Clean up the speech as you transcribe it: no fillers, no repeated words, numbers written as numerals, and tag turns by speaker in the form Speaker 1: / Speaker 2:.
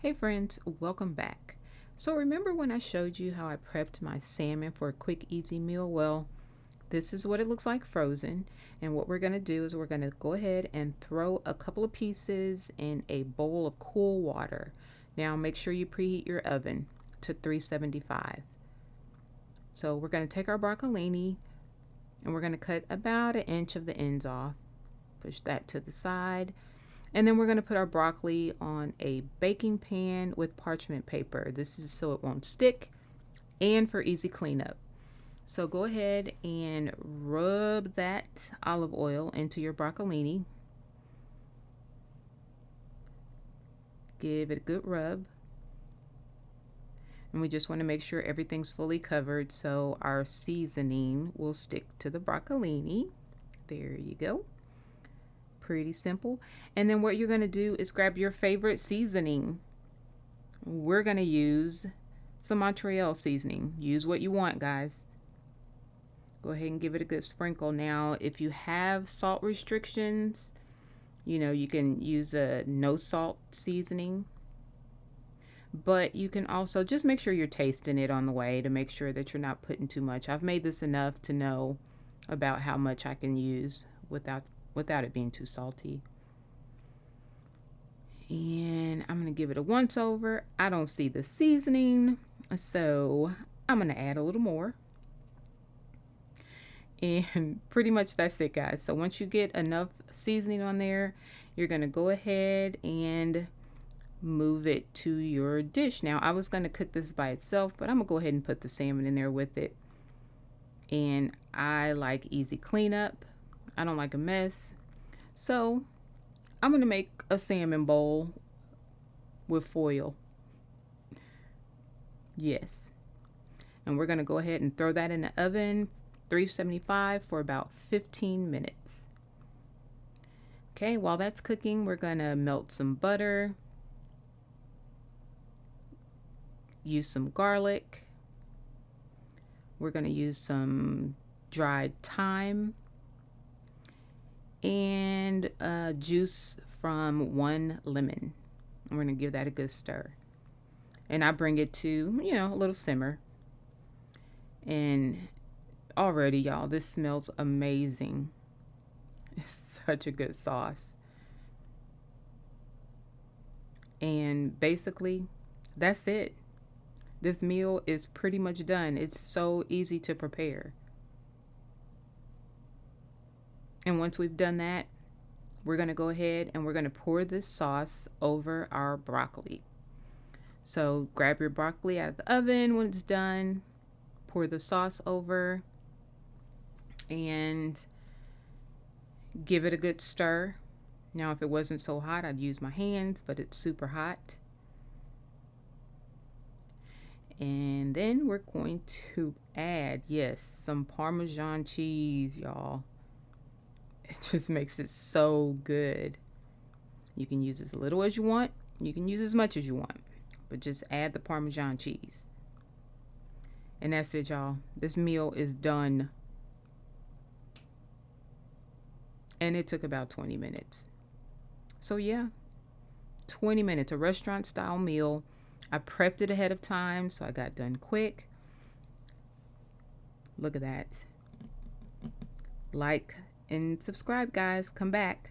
Speaker 1: Hey friends, welcome back. So remember when I showed you how I prepped my salmon for a quick easy meal? Well, this is what it looks like frozen. And what we're going to do is we're going to go ahead and throw a couple of pieces in a bowl of cool water. Now make sure you preheat your oven to 375. So we're going to take our broccolini and we're going to cut about 1 inch of the ends off. Push that to the side. And then we're going to put our broccoli on a baking pan with parchment paper. This is so it won't stick and for easy cleanup. So go ahead and rub that olive oil into your broccolini. Give it a good rub. And we just want to make sure everything's fully covered so our seasoning will stick to the broccolini. There you go. Pretty simple. And then what you're going to do is grab your favorite seasoning. We're going to use some Montreal seasoning. Use what you want, guys. Go ahead and give it a good sprinkle. Now, if you have salt restrictions, you can use a no salt seasoning. But you can also just make sure you're tasting it on the way to make sure that you're not putting too much. I've made this enough to know about how much I can use without it being too salty. And I'm going to give it a once over. I don't see the seasoning, so I'm going to add a little more. And pretty much that's it, guys. So once you get enough seasoning on there, you're going to go ahead and move it to your dish. Now, I was going to cook this by itself, but I'm going to go ahead and put the salmon in there with it. And I like easy cleanup. I don't like a mess. So I'm going to make a salmon bowl with foil. Yes. And we're going to go ahead and throw that in the oven, 375 for about 15 minutes. Okay, while that's cooking, we're going to melt some butter. Use some garlic. We're going to use some dried thyme and juice from 1 lemon. And we're going to give that a good stir. And I bring it to, a little simmer. And already, y'all, this smells amazing. It's such a good sauce. And basically, that's it. This meal is pretty much done. It's so easy to prepare. And once we've done that, we're going to go ahead and we're going to pour this sauce over our broccoli. So grab your broccoli out of the oven when it's done, pour the sauce over, and give it a good stir. Now, if it wasn't so hot, I'd use my hands, but it's super hot. And then we're going to add, yes, some Parmesan cheese, y'all. It just makes it so good. You can use as little as you want. You can use as much as you want. But just add the Parmesan cheese. And that's it, y'all. This meal is done. And it took about 20 minutes. So yeah, 20 minutes, a restaurant style meal. I prepped it ahead of time, so I got done quick. Look at that. Like and subscribe, guys. Come back.